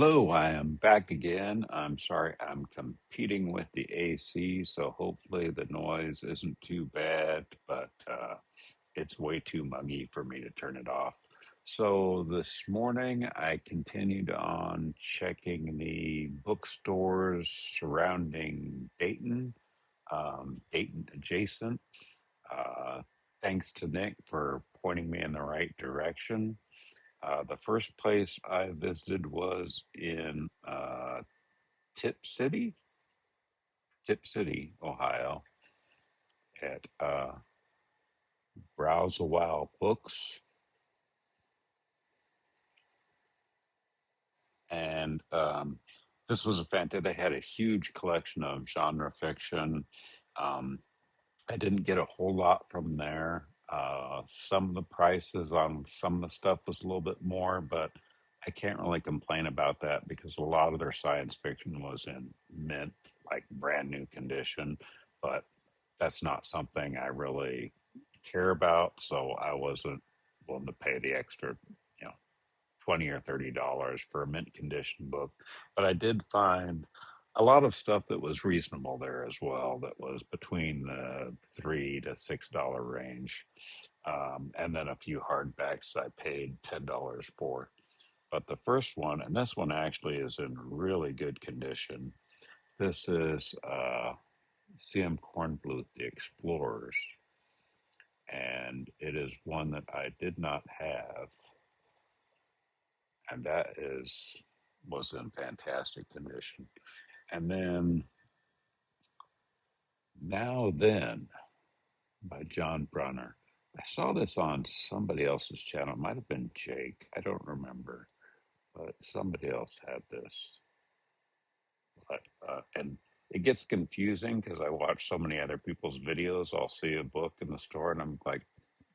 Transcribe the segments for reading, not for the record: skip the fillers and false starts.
Hello, I am back again. I'm sorry, I'm competing with the AC, so hopefully the noise isn't too bad, but it's way too muggy for me to turn it off. So this morning I continued on checking the bookstores surrounding Dayton, Dayton adjacent. Uh, Thanks to Nick for pointing me in the right direction. The first place I visited was in Tipp City, Tipp City, Ohio, at Browse Awhile Books, and this was a fantastic. They had a huge collection of genre fiction. Um, I didn't get a whole lot from there. Some of the prices on some of the stuff was a little bit more, but I can't really complain about that because a lot of their science fiction was in mint, like brand new condition. But that's not something I really care about, so I wasn't willing to pay the extra, you know, $20 or $30 for a mint condition book. But I did find a lot of stuff that was reasonable there as well. That was between the $3 to $6 range, and then a few hardbacks I paid $10 for. But the first one, and this one actually is in really good condition. This is C.M. Kornbluth, The Explorers, and it is one that I did not have, and that is was in fantastic condition. And then Now Then by John Brunner. I saw this on somebody else's channel. It might have been Jake. I don't remember, but somebody else had this. But and it gets confusing because I watch so many other people's videos. I'll see a book in the store and I'm like,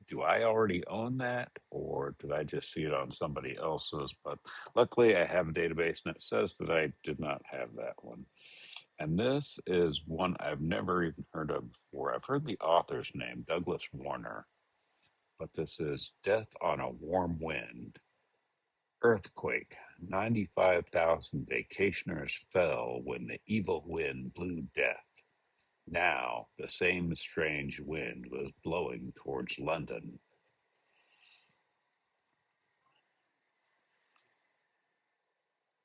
do I already own that or did I just see it on somebody else's? But luckily, I have a database and it says that I did not have that one. And this is one I've never even heard of before. I've heard the author's name, Douglas Warner, but this is Death on a Warm Wind. Earthquake. 95,000 vacationers fell when the evil wind blew death. Now, the same strange wind was blowing towards London.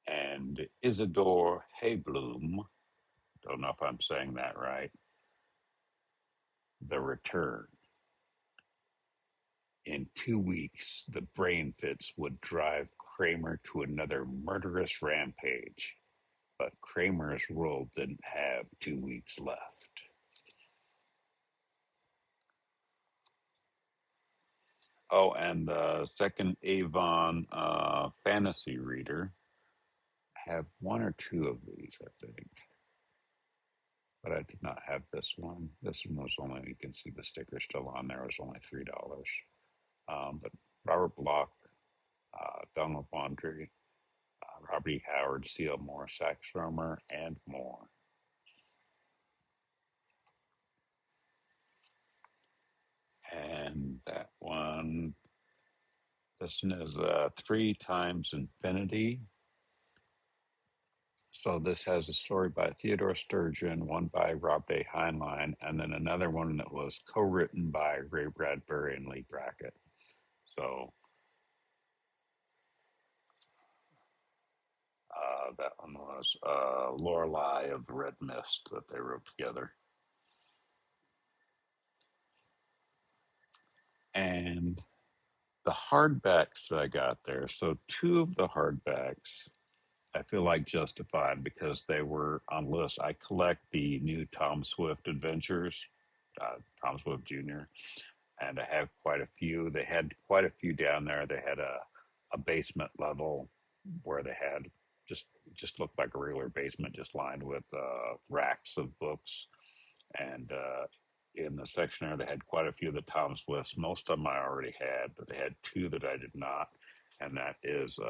And Isidore Haybloom, don't know if I'm saying that right, The Return. In 2 weeks, the brain fits would drive Kramer to another murderous rampage, but Kramer's world didn't have 2 weeks left. Oh, and the second Avon fantasy reader. I have one or two of these, I think, but I did not have this one. This one was only, you can see the sticker still on there, it was only $3. But Robert Bloch, Donald Wandry, Robert E. Howard, C.L. Moore, Sax Rohmer, and more. And that one, this one is Three Times Infinity. So this has a story by Theodore Sturgeon, one by Rob A. Heinlein, and then another one that was co-written by Ray Bradbury and Lee Brackett. So that one was Lorelei of the Red Mist that they wrote together. And the hardbacks that I got there, so two of the hardbacks I feel like justified because they were on lists. I collect the new Tom Swift adventures, Tom Swift Jr., and I have quite a few. They had quite a few down there. They had a basement level where they had just looked like a regular basement, just lined with racks of books. And in the section there, they had quite a few of the Tom Swifts. Most of them I already had, but they had two that I did not, and that is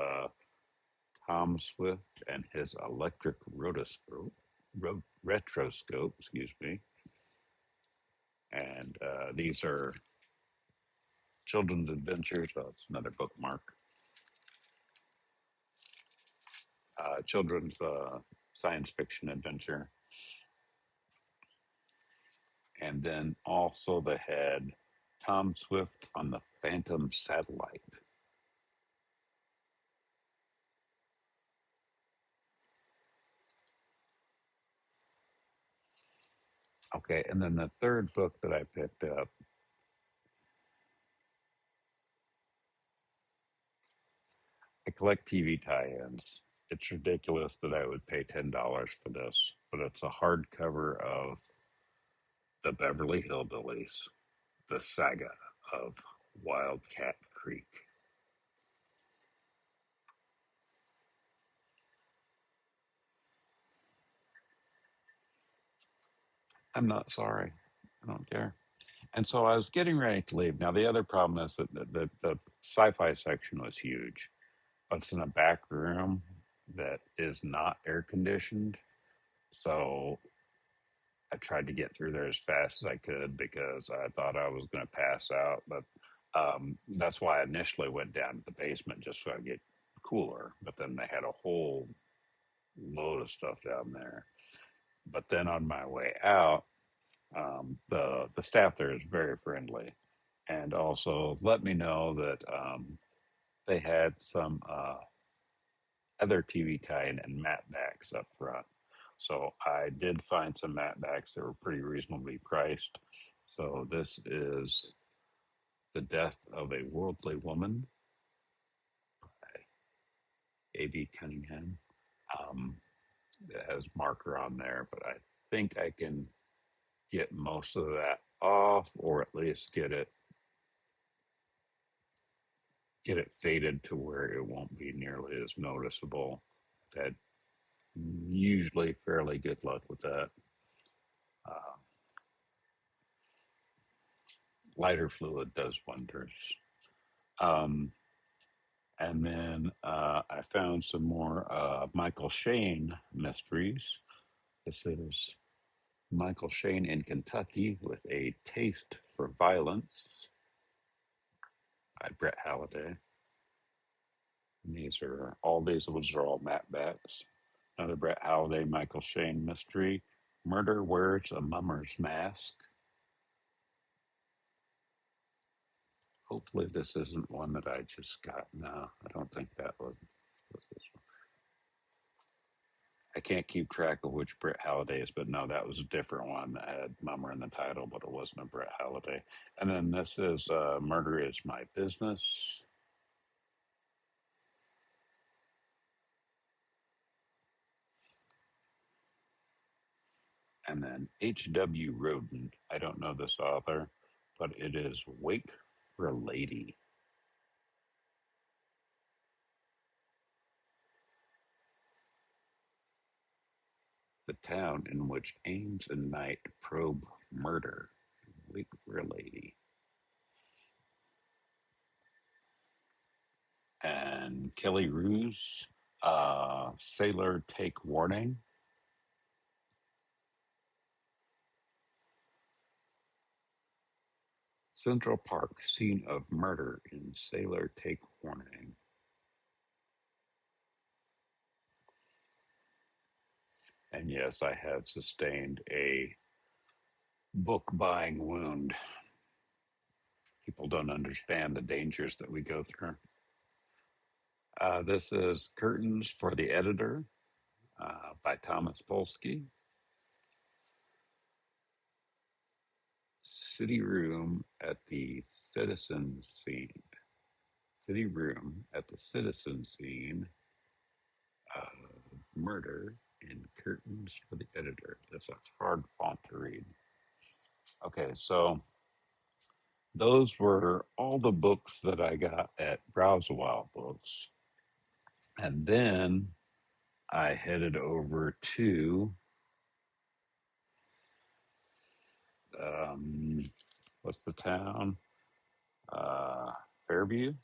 Tom Swift and his electric retroscope, excuse me. And these are children's adventures. Oh, it's another bookmark. children's science fiction adventure. And then also they had Tom Swift on the Phantom Satellite. Okay, and then the third book that I picked up, I collect TV tie-ins. It's ridiculous that I would pay $10 for this, but it's a hardcover of the Beverly Hillbillies, the saga of Wildcat Creek. I'm not sorry. I don't care. And so I was getting ready to leave. Now, the other problem is that the sci-fi section was huge, but it's in a back room that is not air conditioned. So I tried to get through there as fast as I could because I thought I was going to pass out. But that's why I initially went down to the basement just so I'd get cooler. But then they had a whole load of stuff down there. But then on my way out, the staff there is very friendly, and also let me know that they had some other TV tie-in and mapbacks up front. So I did find some mapbacks that were pretty reasonably priced. So this is The Death of a Worldly Woman by A.B. Cunningham. Um, it has marker on there, but I think I can get most of that off, or at least get it faded to where it won't be nearly as noticeable. I've had usually fairly good luck with that. Uh, Lighter fluid does wonders. Um, and then I found some more Michael Shane mysteries. This is Michael Shane in Kentucky with a Taste for Violence by Brett Halliday. And these ones are all mapbacks. Another Brett Halliday, Michael Shane mystery. Murder Wears a Mummer's Mask. Hopefully this isn't one that I just got. No, I don't think that was this one. I can't keep track of which Brett Halliday is, but no, that was a different one that had Mummer in the title, but it wasn't a Brett Halliday. And then this is Murder Is My Business. And then H.W. Roden. I don't know this author, but it is Wake for a Lady. The town in which Ames and Knight probe murder. Wait for a Lady. And Kelly Ruse, Sailor Take Warning. Central Park, scene of murder in Sailor Take Warning. And yes, I have sustained a book buying wound. People don't understand the dangers that we go through. This is Curtains for the Editor by Thomas Polsky. City Room at the Citizen Scene. City Room at the Citizen Scene of Murder in Curtains for the Editor. That's a hard font to read. Okay, so those were all the books that I got at Browse a While Books. And then I headed over to um, what's the town? Uh, Fairview?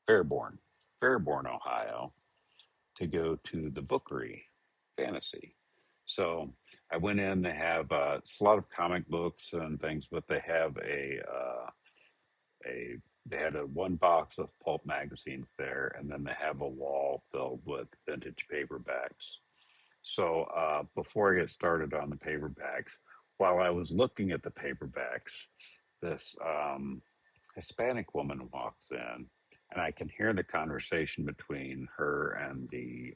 Fairborn. Fairborn, Ohio, to go to the Bookery Fantasy. So I went in. They have it's a lot of comic books and things, but they have a they had a one box of pulp magazines there, and then they have a wall filled with vintage paperbacks. So before I get started on the paperbacks, while I was looking at the paperbacks, this Hispanic woman walks in, and I can hear the conversation between her and the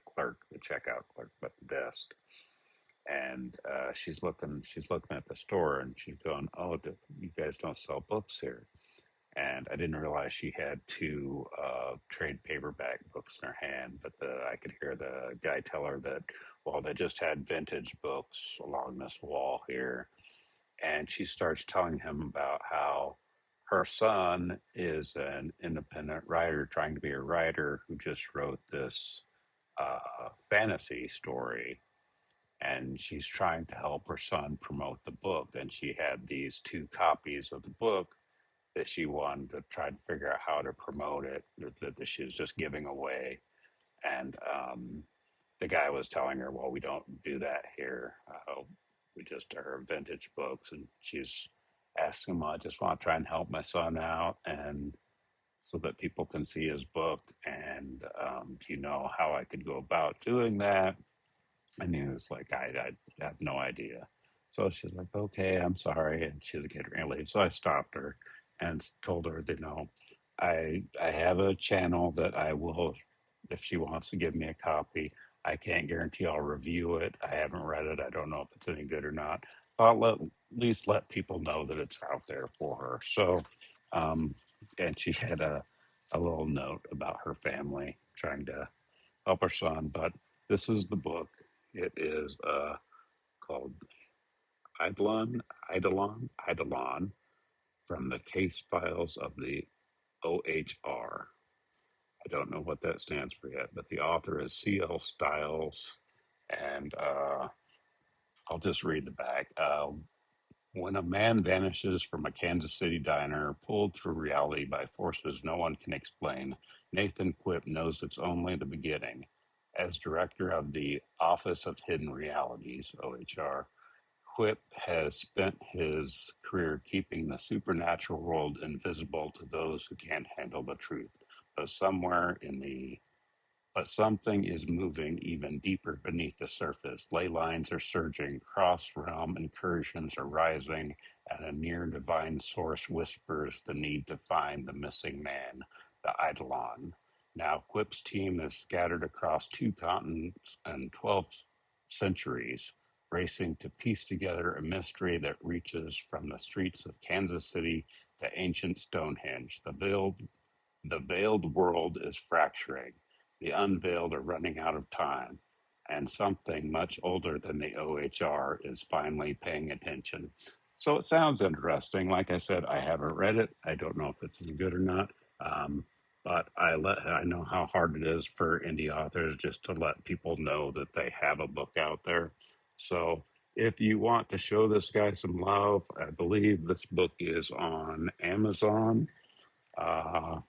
clerk, the checkout clerk at the desk. And she's looking at the store, and she's going, "Oh, you guys don't sell books here?" And I didn't realize she had two trade paperback books in her hand. But I could hear the guy tell her that, well, they just had vintage books along this wall here. And she starts telling him about how her son is an independent writer trying to be a writer who just wrote this fantasy story, and she's trying to help her son promote the book. And she had these two copies of the book that she wanted to try to figure out how to promote it, that she was just giving away. And the guy was telling her, well, we don't do that here. We just are vintage books. And she's asking him, I just want to try and help my son out, and so that people can see his book. And do you know how I could go about doing that? And he was like, I have no idea. So she's like, okay, I'm sorry. And she's getting ready to leave. So I stopped her and told her, I have a channel that I will, if she wants to give me a copy, I can't guarantee I'll review it. I haven't read it. I don't know if it's any good or not. At least let people know that it's out there for her. So, and she had a little note about her family trying to help her son. But this is the book. It is called Eidolon, from the case files of the OHR. I don't know what that stands for yet, but the author is C.L. Stiles. And I'll just read the back. When a man vanishes from a Kansas City diner, pulled through reality by forces no one can explain, Nathan Quip knows it's only the beginning. As director of the Office of Hidden Realities, OHR, Quip has spent his career keeping the supernatural world invisible to those who can't handle the truth. But somewhere in the but something is moving even deeper beneath the surface. Ley lines are surging, cross-realm incursions are rising, and a near-divine source whispers the need to find the missing man, the Eidolon. Now, Quip's team is scattered across 2 continents and 12 centuries, racing to piece together a mystery that reaches from the streets of Kansas City to ancient Stonehenge. The veiled world is fracturing. The unveiled are running out of time, and something much older than the OHR is finally paying attention. So it sounds interesting. Like I said, I haven't read it. I don't know if it's any good or not. Um, but I know how hard it is for indie authors just to let people know that they have a book out there. So if you want to show this guy some love, I believe this book is on Amazon. Uh,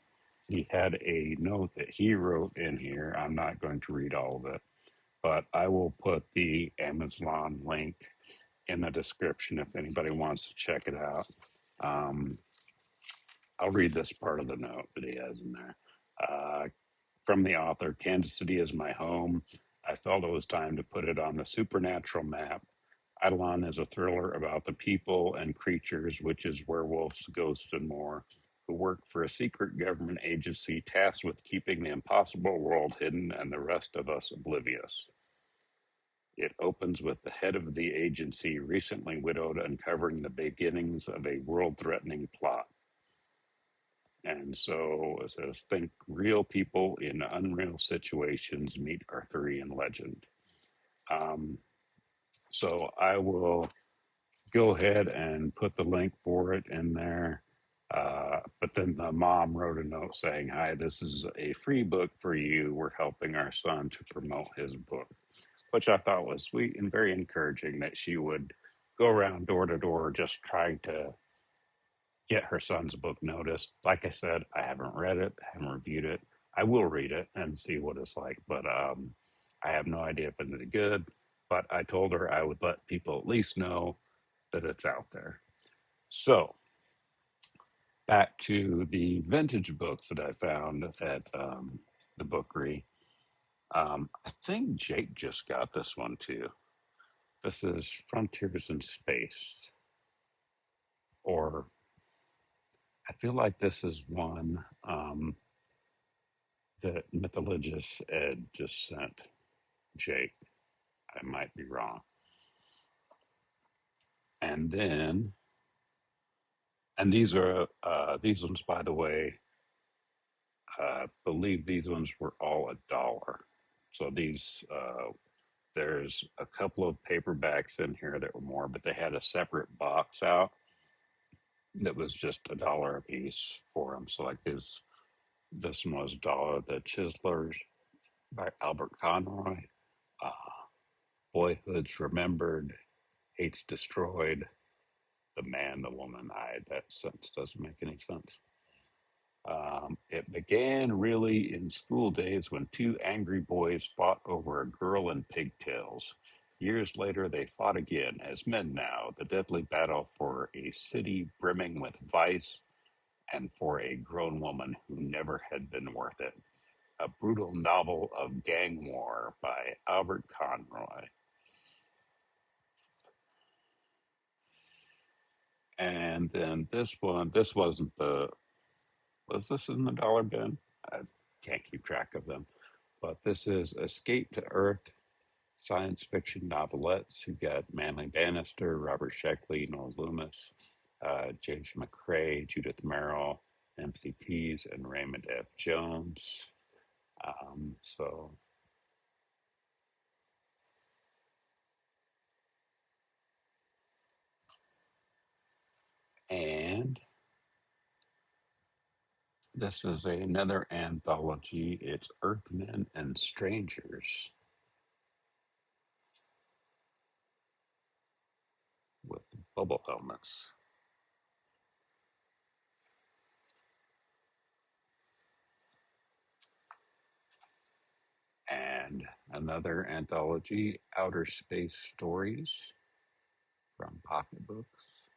he had a note that he wrote in here. I'm not going to read all of it, but I will put the Amazon link in the description if anybody wants to check it out. Um, I'll read this part of the note that he has in there. From the author, Kansas City is my home. I felt it was time to put it on the supernatural map. Eidolon is a thriller about the people and creatures, witches, werewolves, ghosts, and more, who work for a secret government agency tasked with keeping the impossible world hidden and the rest of us oblivious. It opens with the head of the agency, recently widowed, uncovering the beginnings of a world-threatening plot. And so it says, think real people in unreal situations meet Arthurian legend. Um, so I will go ahead and put the link for it in there. But then the mom wrote a note saying, hi, this is a free book for you. We're helping our son to promote his book, which I thought was sweet and very encouraging that she would go around door to door just trying to get her son's book noticed. Like I said, I haven't read it, I haven't reviewed it. I will read it and see what it's like, but I have no idea if it's good. But I told her I would let people at least know that it's out there. So back to the vintage books that I found at the Bookery. I think Jake just got this one too. This is Frontiers in Space, or I feel like this is one that Mythologist Ed just sent Jake. I might be wrong. And then, and these ones, by the way, I believe these ones were all $1. So these, there's a couple of paperbacks in here that were more, but they had a separate box out that was just $1 a piece for them. So like this one was $1. The Chiselers by Albert Conroy. Uh, Boyhood's Remembered, Hates Destroyed, The Man, the Woman I. That sentence doesn't make any sense. It began really in school days when two angry boys fought over a girl in pigtails. Years later, they fought again as men now, the deadly battle for a city brimming with vice and for a grown woman who never had been worth it. A brutal novel of gang war by Albert Conroy. And then this wasn't was this in the dollar bin? I can't keep track of them. But this is Escape to Earth, science fiction novelettes. You got Manly Bannister, Robert Sheckley, Noel Loomis, James McCrae, Judith Merrill, MC Pease, and Raymond F. Jones. So, and this is another anthology. It's Earthmen and Strangers with bubble helmets. And another anthology, Outer Space Stories from Pocketbooks.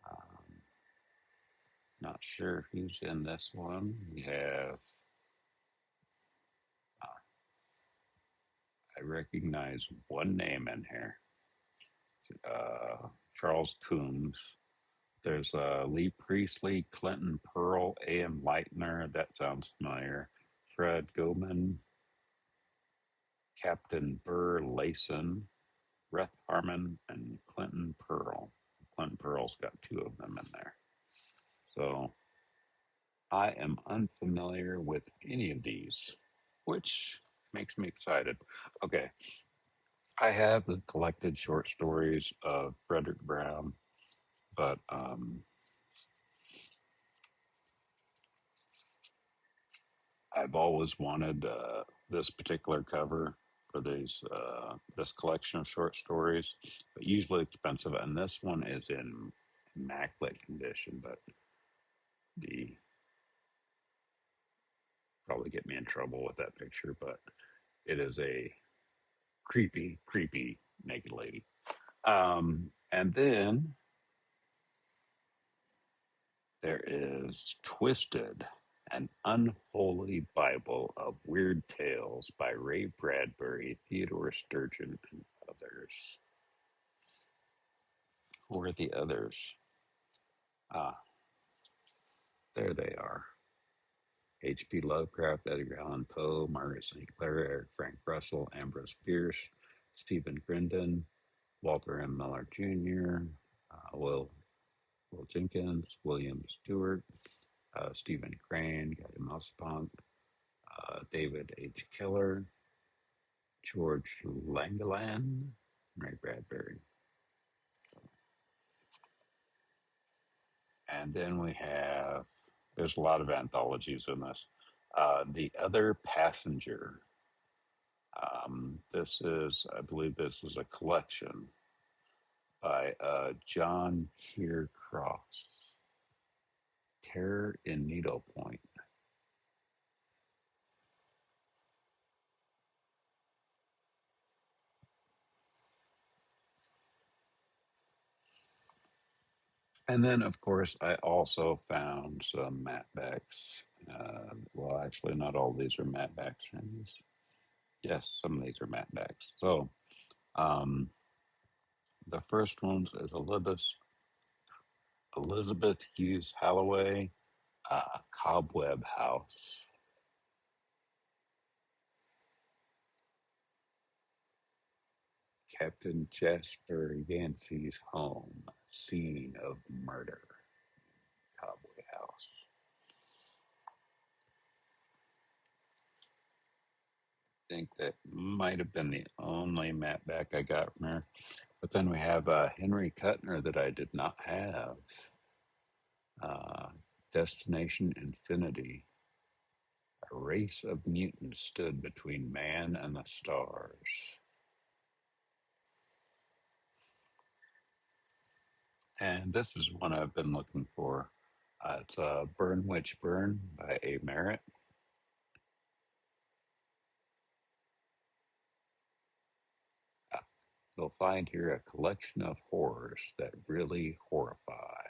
Um, Not sure who's in this one. We have, I recognize one name in here, Charles Coombs. There's Lee Priestley, Clinton Pearl, A.M. Leitner. That sounds familiar. Fred Goman, Captain Burr Layson, Reth Harmon, and Clinton Pearl. Clinton Pearl's got two of them in there. So I am unfamiliar with any of these, which makes me excited. Okay, I have the collected short stories of Frederick Brown, but I've always wanted this particular cover for this collection of short stories, but usually expensive. And this one is in immaculate condition, but the probably get me in trouble with that picture, but it is a creepy, creepy naked lady. And then there is Twisted, an unholy Bible of weird tales by Ray Bradbury, Theodore Sturgeon, and others. Who are the others? Ah, there they are. H.P. Lovecraft, Edgar Allan Poe, Margaret St. Clair, Eric Frank Russell, Ambrose Bierce, Stephen Grindon, Walter M. Miller Jr., Will Jenkins, William Stewart, Stephen Crane, Gary Mospont, David H. Keller, George Langeland, Ray Bradbury. And then we have, there's a lot of anthologies in this. The Other Passenger. I believe this is a collection by John Keir Cross. Terror in Needlepoint. And then, of course, I also found some mapbacks. Well, actually, not all these are mapbacks. Yes, some of these are mapbacks. So um, the first one is Elizabeth Hughes Holloway, Cobweb House. Captain Jasper Yancey's home, scene of murder, Cobweb House. I think that might have been the only map back I got from her. But then we have Henry Kuttner that I did not have. Uh, Destination Infinity. A race of mutants stood between man and the stars. And this is one I've been looking for. It's Burn Witch Burn by A. Merritt. Uh, You'll find here a collection of horrors that really horrify.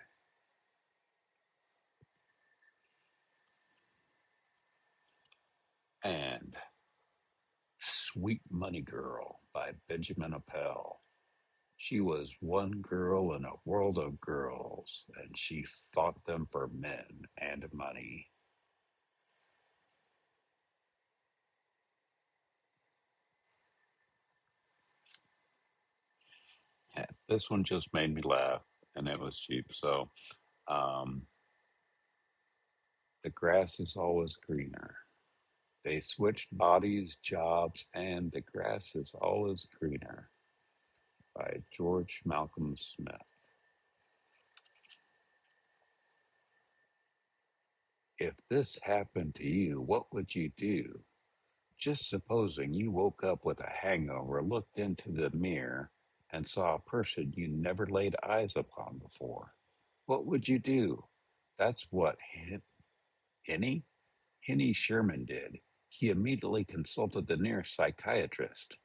And Sweet Money Girl by Benjamin Appel. She was one girl in a world of girls, and she fought them for men and money. Yeah, this one just made me laugh, and it was cheap. So, um, the grass is always greener. They switched bodies, jobs, and the grass is always greener by George Malcolm Smith. If this happened to you, what would you do? Just supposing you woke up with a hangover, looked into the mirror, and saw a person you never laid eyes upon before. What would you do? That's what Henny? Henny Sherman did. He immediately consulted the nearest psychiatrist.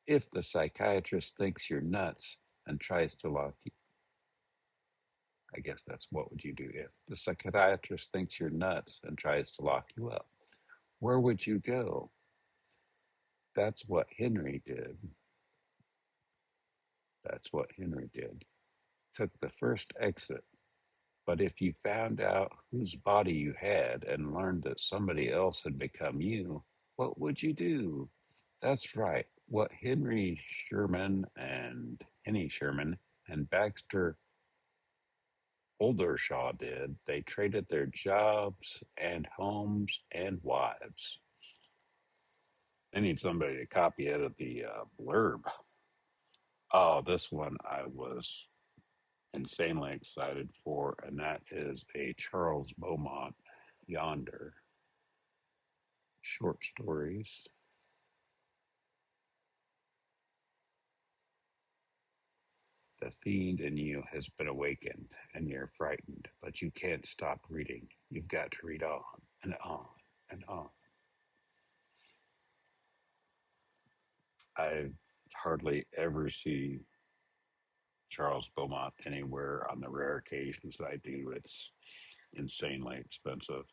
If the psychiatrist thinks you're nuts and tries to lock you, I guess that's what would you do if the psychiatrist thinks you're nuts and tries to lock you up? Where would you go? That's what Henry did. That's what Henry did. Took the first exit. But if you found out whose body you had and learned that somebody else had become you, what would you do? That's right. What Henny Sherman and Baxter Oldershaw did, they traded their jobs and homes and wives. They need somebody to copy edit the blurb. Oh, this one I was insanely excited for, and that is a Charles Beaumont Yonder short stories. The fiend in you has been awakened, and you're frightened, but you can't stop reading. You've got to read on and on and on. I hardly ever see Charles Beaumont anywhere. On the rare occasions that I do, it's insanely expensive.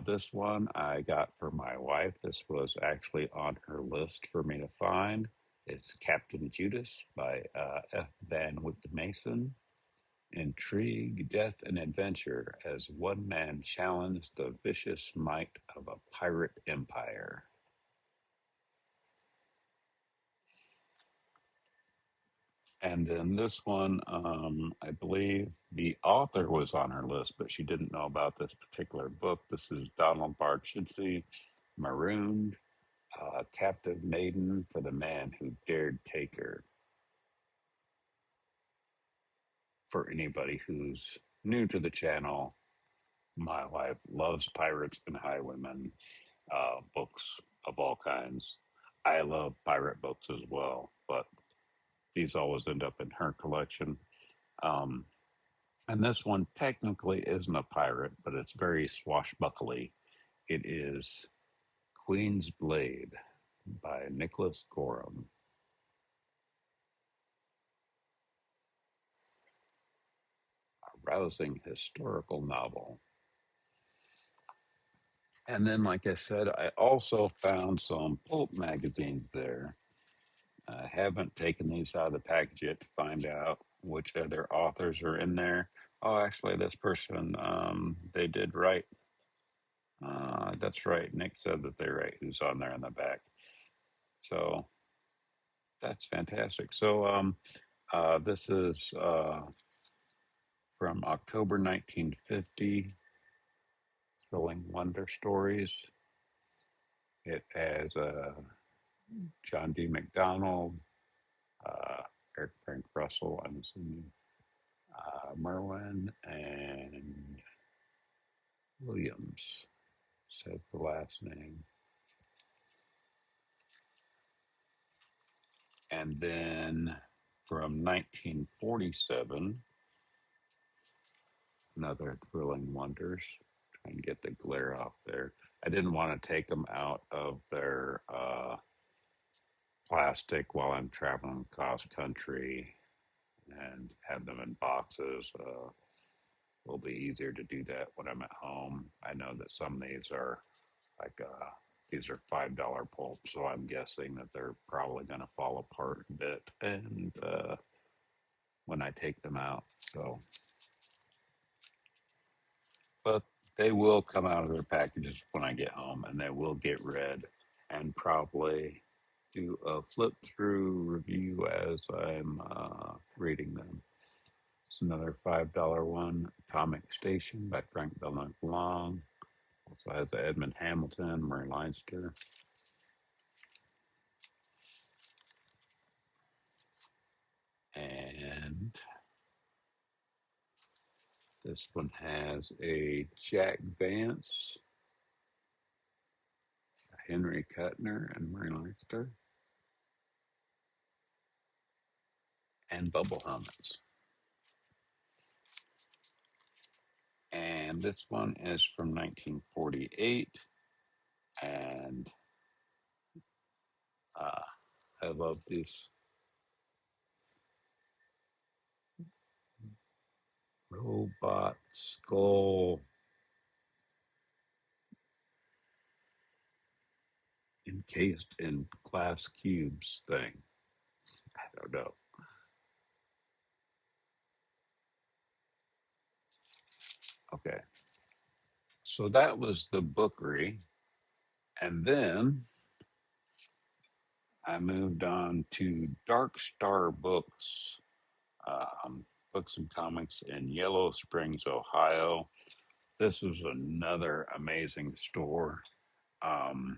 This one I got for my wife. This was actually on her list for me to find. It's Captain Judas by F. Van Wyck Mason. Intrigue, death, and adventure as one man challenged the vicious might of a pirate empire. And then this one, I believe the author was on her list, but she didn't know about this particular book. This is Donald Barchitsey, Marooned, Captive Maiden for the Man Who Dared Take Her. For anybody who's new to the channel, my wife loves pirates and highwaymen, books of all kinds. I love pirate books as well, but these always end up in her collection. Um, and this one technically isn't a pirate, but it's very swashbuckly. It is Queen's Blade by Nicholas Gorham. rousing historical novel. And then, like I said, I also found some pulp magazines there. I haven't taken these out of the package yet to find out which other authors are in there. Oh, actually, this person, they did write. That's right. Nick said that they write who's on there in the back. So that's fantastic. So this is from October 1950, Thrilling Wonder Stories. It has John D. McDonald, uh, Eric Frank Russell, I'm assuming, Merwin, and Williams, says the last name. And then from 1947, another Thrilling Wonders. Try and get the glare off there. I didn't want to take them out of their plastic while I'm traveling cross country and have them in boxes. Will be easier to do that when I'm at home. I know that some of these are like these are $5 pulp, so I'm guessing that they're probably going to fall apart a bit and when I take them out. So, but they will come out of their packages when I get home, and they will get read, and probably do a flip through review as I'm reading them. It's another $5 one, Atomic Station by Frank Belknap Long. Also has Edmund Hamilton, Murray Leinster. And this one has a Jack Vance, Henry Kuttner, and Murray Leinster, and Bubble Helmets. And this one is from 1948. And I love this robot skull encased in glass cubes thing. I don't know. Okay. So that was the Bookery. And then I moved on to Dark Star Books, books and comics in Yellow Springs, Ohio. This was another amazing store. Um,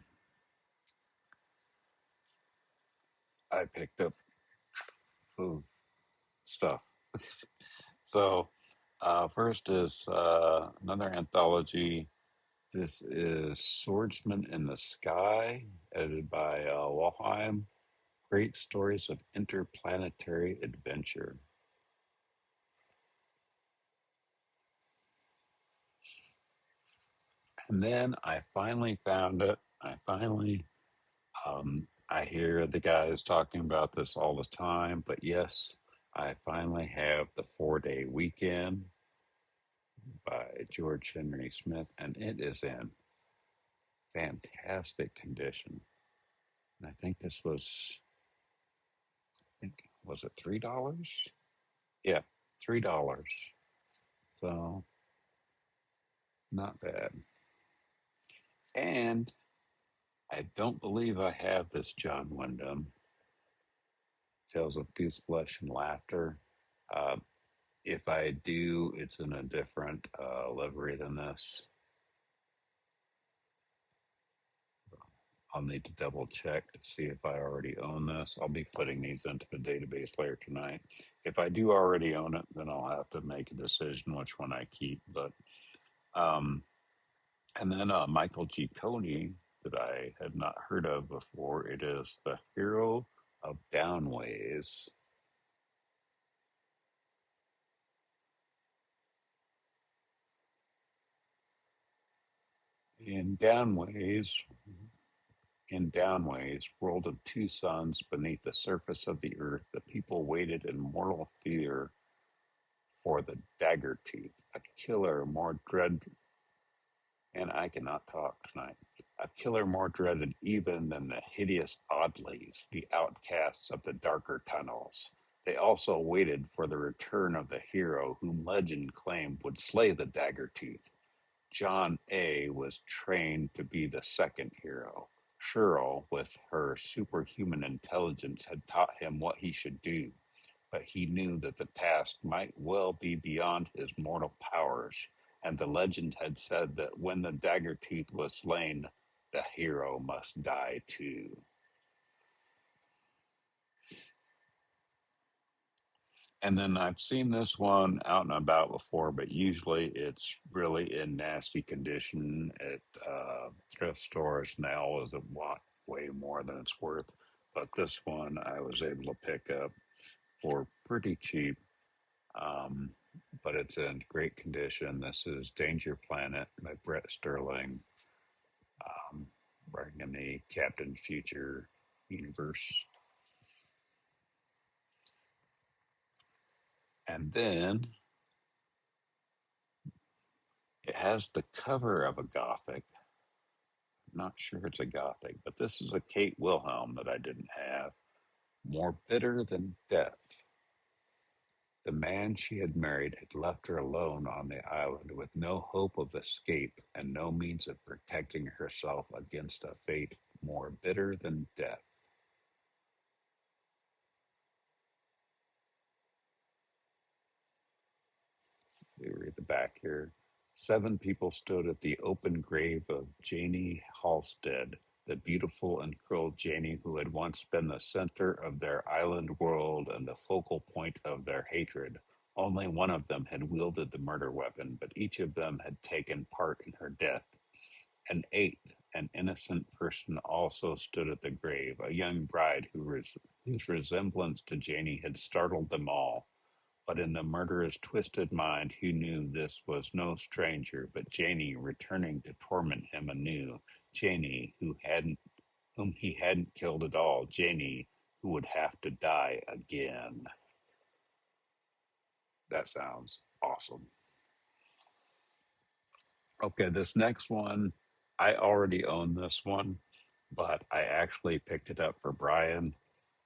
I picked up food stuff. So, first is another anthology. This is Swordsman in the Sky, edited by Walheim. Great stories of interplanetary adventure. And then I finally found it. I hear the guys talking about this all the time, but yes, I finally have the 4-Day Weekend by George Henry Smith, and it is in fantastic condition. And I think this was, was it $3? Yeah, $3. So not bad. And I don't believe I have this John Wyndham, Tales of Gooseflesh and Laughter. Uh, if I do, it's in a different livery than this. I'll need to double check to see if I already own this. I'll be putting these into the database later tonight. If I do already own it, then I'll have to make a decision which one I keep. But um, and then Michael G. Coney that I had not heard of before. It is The Hero of Downways. In Downways, world of two suns beneath the surface of the earth, the people waited in mortal fear for the dagger tooth, a killer more dread, and I cannot talk tonight. A killer more dreaded even than the hideous Oddlies, the outcasts of the darker tunnels. They also waited for the return of the hero whom legend claimed would slay the dagger tooth. John A. was trained to be the second hero. Cheryl, with her superhuman intelligence, had taught him what he should do, but he knew that the task might well be beyond his mortal powers, and the legend had said that when the dagger tooth was slain, the hero must die too. And then I've seen this one out and about before, but usually it's really in nasty condition at thrift stores. Now is a lot way more than it's worth. But this one I was able to pick up for pretty cheap. Um, but it's in great condition. This is Danger Planet by Brett Sterling, bringing the Captain Future universe. And then it has the cover of a Gothic. Not sure it's a Gothic, but this is a Kate Wilhelm that I didn't have. More bitter than death. The man she had married had left her alone on the island with no hope of escape and no means of protecting herself against a fate more bitter than death. We read the back here. 7 people stood at the open grave of Janie Halstead, the beautiful and cruel Janie who had once been the center of their island world and the focal point of their hatred. Only one of them had wielded the murder weapon, but each of them had taken part in her death. An eighth, an innocent person, also stood at the grave, a young bride whose resemblance to Janie had startled them all. But in the murderer's twisted mind, he knew this was no stranger, but Janie returning to torment him anew. Janie, whom he hadn't killed at all. Janie, who would have to die again. That sounds awesome. Okay, this next one, I already own this one, but I actually picked it up for Brian,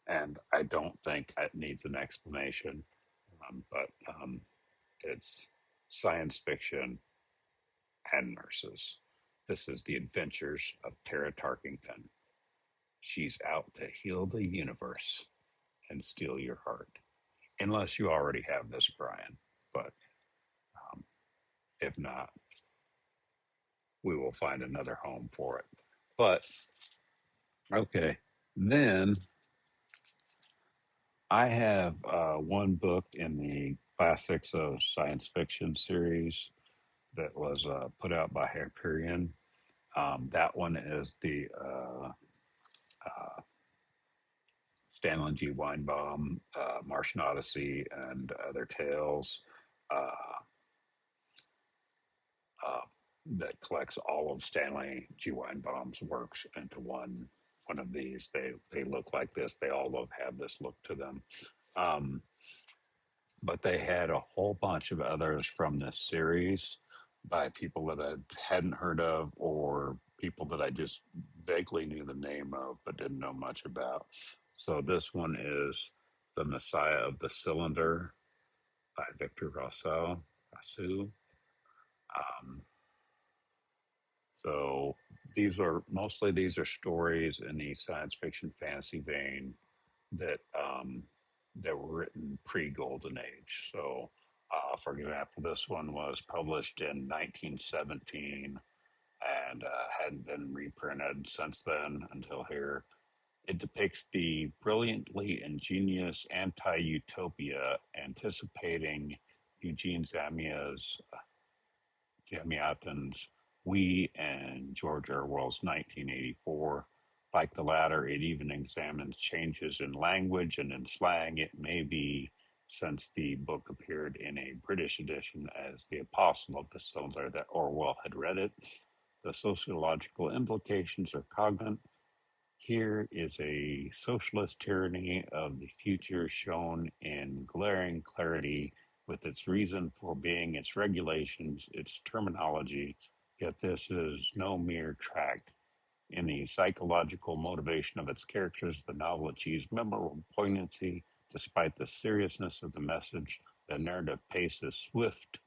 and I don't think it needs an explanation. But it's science fiction and nurses. This is the adventures of Tara Tarkington. She's out to heal the universe and steal your heart. Unless you already have this, Brian. But um, if not, we will find another home for it. But okay, then I have one book in the Classics of Science Fiction series that was put out by Hyperion. That one is the Stanley G. Weinbaum, Martian Odyssey, and Other Tales uh, uh, that collects all of Stanley G. Weinbaum's works into one of these. They look like this. They all have this look to them. Um, but they had a whole bunch of others from this series by people that I hadn't heard of or people that I just vaguely knew the name of but didn't know much about. So this one is The Messiah of the Cylinder by Victor Rousseau. Um, so these are stories in the science fiction fantasy vein that that were written pre-Golden Age. So, for example, this one was published in 1917 and hadn't been reprinted since then until here. It depicts the brilliantly ingenious anti-utopia anticipating Eugene Zamyatin's We and George Orwell's 1984. Like the latter, it even examines changes in language and in slang. It may be since the book appeared in a British edition as The Apostle of the Cylinder that Orwell had read it. The sociological implications are cognate. Here is a socialist tyranny of the future shown in glaring clarity with its reason for being, its regulations, its terminology, yet this is no mere tract. In the psychological motivation of its characters, the novel achieves memorable poignancy despite the seriousness of the message. The narrative pace is swift,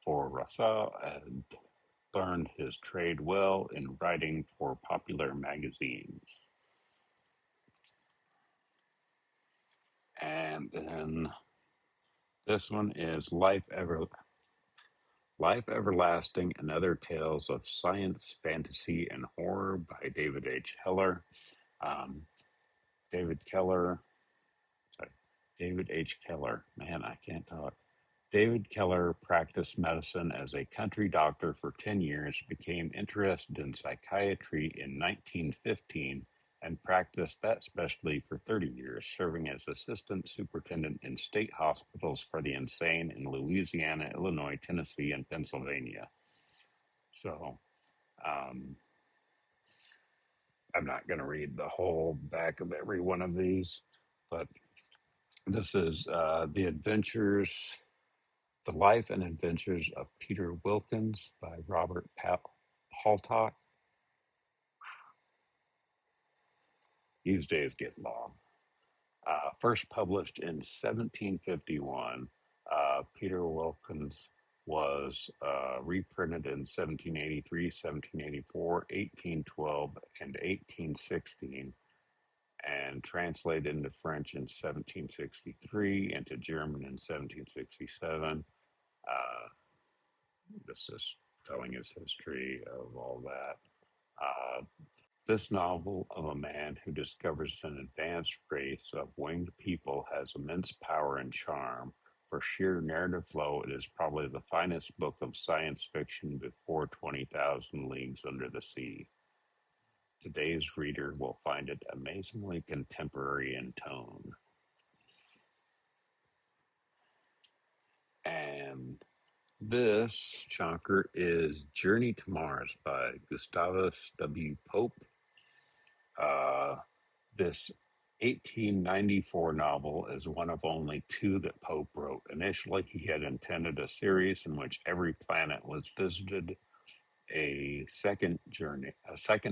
for Russell had learned his trade well in writing for popular magazines. And then this one is Life Everlasting and Other Tales of Science, Fantasy, and Horror by David H. Heller. Um, David Keller, sorry, David H. Keller. Man, I can't talk. David Keller practiced medicine as a country doctor for 10 years, became interested in psychiatry in 1915, and practiced that specialty for 30 years, serving as assistant superintendent in state hospitals for the insane in Louisiana, Illinois, Tennessee, and Pennsylvania. So um, I'm not going to read the whole back of every one of these, but this is The Life and Adventures of Peter Wilkins by Robert Haltock. These days get long. First published in 1751, Peter Wilkins was reprinted in 1783, 1784, 1812, and 1816, and translated into French in 1763, into German in 1767. Uh, this is telling his history of all that. Uh, this novel of a man who discovers an advanced race of winged people has immense power and charm. For sheer narrative flow, it is probably the finest book of science fiction before 20,000 Leagues Under the Sea. Today's reader will find it amazingly contemporary in tone. And this chonker is Journey to Mars by Gustavus W. Pope. This 1894 novel is one of only two that Pope wrote. Initially, he had intended a series in which every planet was visited. A second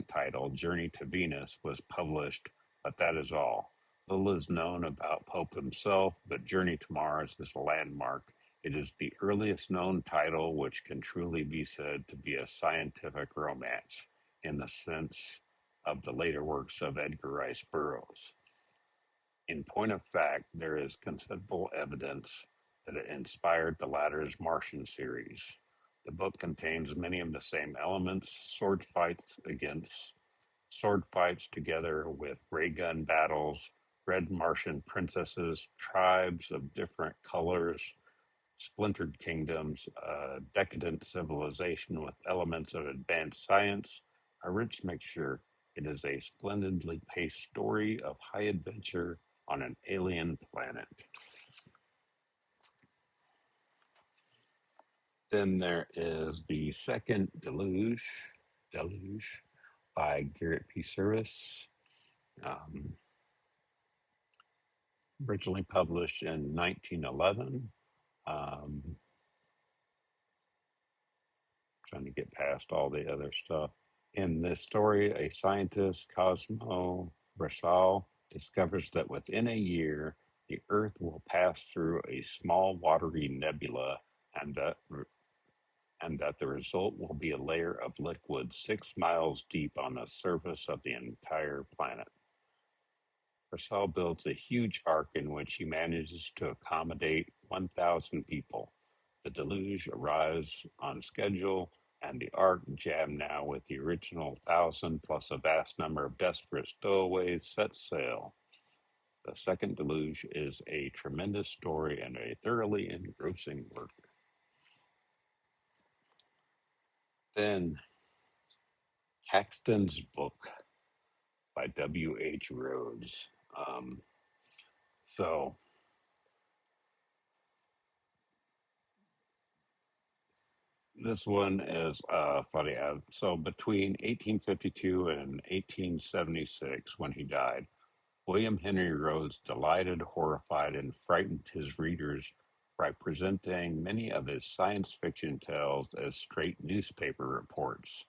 title, Journey to Venus, was published, but that is all. Little is known about Pope himself, but Journey to Mars is a landmark. It is the earliest known title which can truly be said to be a scientific romance in the sense of the later works of Edgar Rice Burroughs. In point of fact, there is considerable evidence that it inspired the latter's Martian series. The book contains many of the same elements, sword fights together with ray gun battles, red Martian princesses, tribes of different colors, splintered kingdoms, a decadent civilization with elements of advanced science, a rich mixture. It is a splendidly paced story of high adventure on an alien planet. Then there is the second Deluge by Garrett P. Service, um, originally published in 1911. Um, trying to get past all the other stuff. In this story, a scientist, Cosmo Brasal, discovers that within a year, the Earth will pass through a small watery nebula, and that the result will be a layer of liquid 6 miles deep on the surface of the entire planet. Brasal builds a huge ark in which he manages to accommodate 1,000 people. The deluge arrives on schedule, and the ark, jammed now with the original 1,000 plus a vast number of desperate stowaways, sets sail. The second deluge is a tremendous story and a thoroughly engrossing work. Then, Caxton's Book by W.H. Rhodes. So, this one is funny. So, between 1852 and 1876, when he died, William Henry Rhodes delighted, horrified, and frightened his readers by presenting many of his science fiction tales as straight newspaper reports.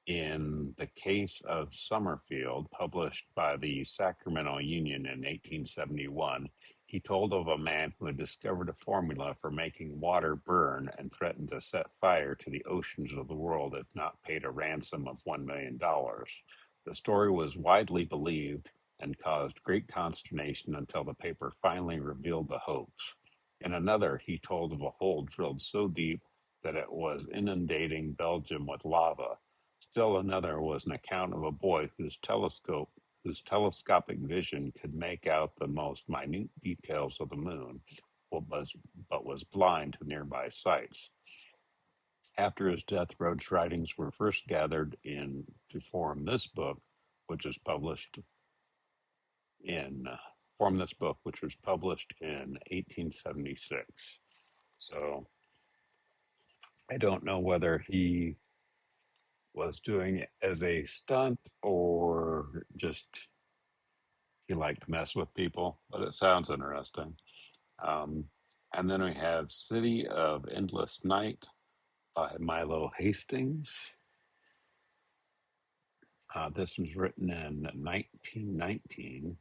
In The Case of Summerfield, published by the Sacramento Union in 1871, he told of a man who had discovered a formula for making water burn and threatened to set fire to the oceans of the world if not paid a ransom of $1 million. The story was widely believed and caused great consternation until the paper finally revealed the hoax. In another, he told of a hole drilled so deep that it was inundating Belgium with lava. Still another was an account of a boy whose telescopic vision could make out the most minute details of the moon, but was blind to nearby sights. After his death, Rhodes' writings were first gathered in to form this book, which was published in which was published in 1876. So I don't know whether he was doing it as a stunt or just he liked to mess with people, but it sounds interesting. Um, and then we have City of Endless Night by Milo Hastings. This was written in 1919.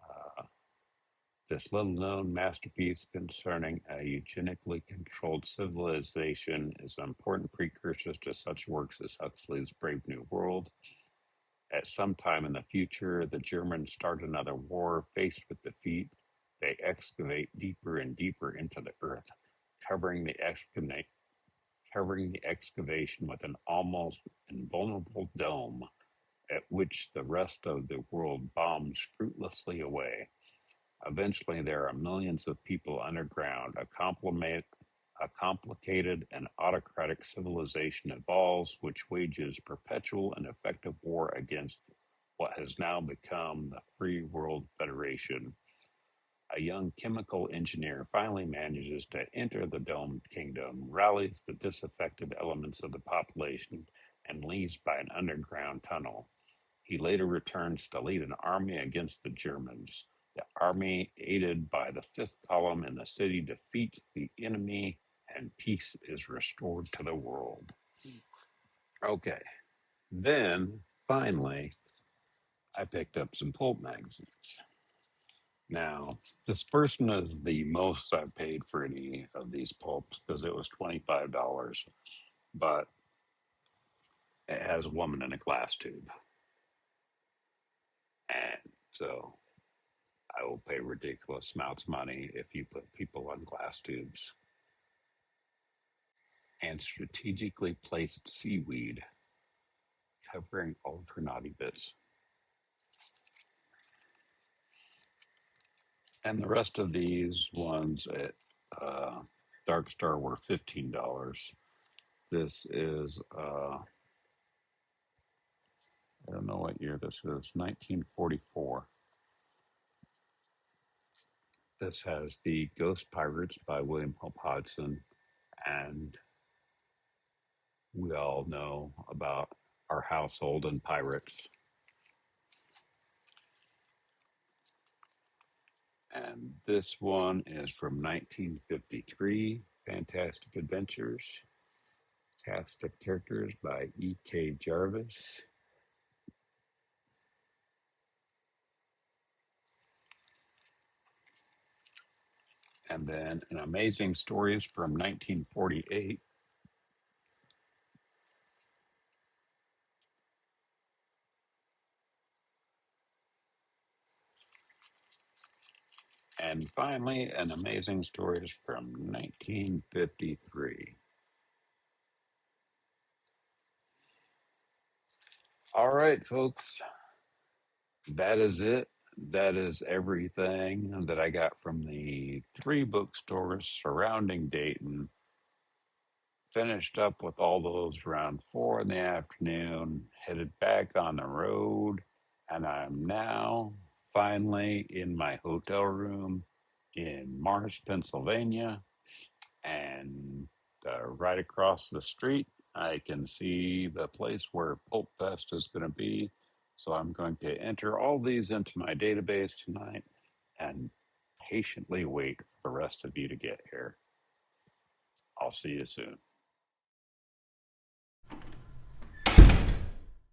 Uh, this little known masterpiece concerning a eugenically controlled civilization is an important precursor to such works as Huxley's Brave New World. At some time in the future, the Germans start another war. Faced with defeat, they excavate deeper and deeper into the earth, covering the excavation with an almost invulnerable dome, at which the rest of the world bombs fruitlessly away. Eventually, there are millions of people underground. A complicated and autocratic civilization evolves, which wages perpetual and effective war against what has now become the Free World Federation. A young chemical engineer finally manages to enter the domed kingdom, rallies the disaffected elements of the population, and leaves by an underground tunnel. He later returns to lead an army against the Germans. The army, aided by the fifth column in the city, defeats the enemy and peace is restored to the world. Okay, then finally, I picked up some pulp magazines. Now, this person is the most I've paid for any of these pulps because it was $25, but it has a woman in a glass tube. And so I will pay ridiculous amounts of money if you put people on glass tubes. And strategically placed seaweed covering all of her naughty bits. And the rest of these ones at Dark Star were $15. This is, I don't know what year this is, 1944. This has The Ghost Pirates by William Hope Hodgson, and we all know about our household and pirates. And this one is from 1953, Fantastic Adventures, cast of characters by E.K. Jarvis. And then An Amazing Stories from 1948. And finally, An Amazing Stories from 1953. All right, folks, that is it. That is everything that I got from the 3 bookstores surrounding Dayton. Finished up with all those around 4 in the afternoon, headed back on the road, and I'm now finally in my hotel room in Mars, Pennsylvania. And right across the street, I can see the place where PulpFest is going to be. So I'm going to enter all these into my database tonight and patiently wait for the rest of you to get here. I'll see you soon.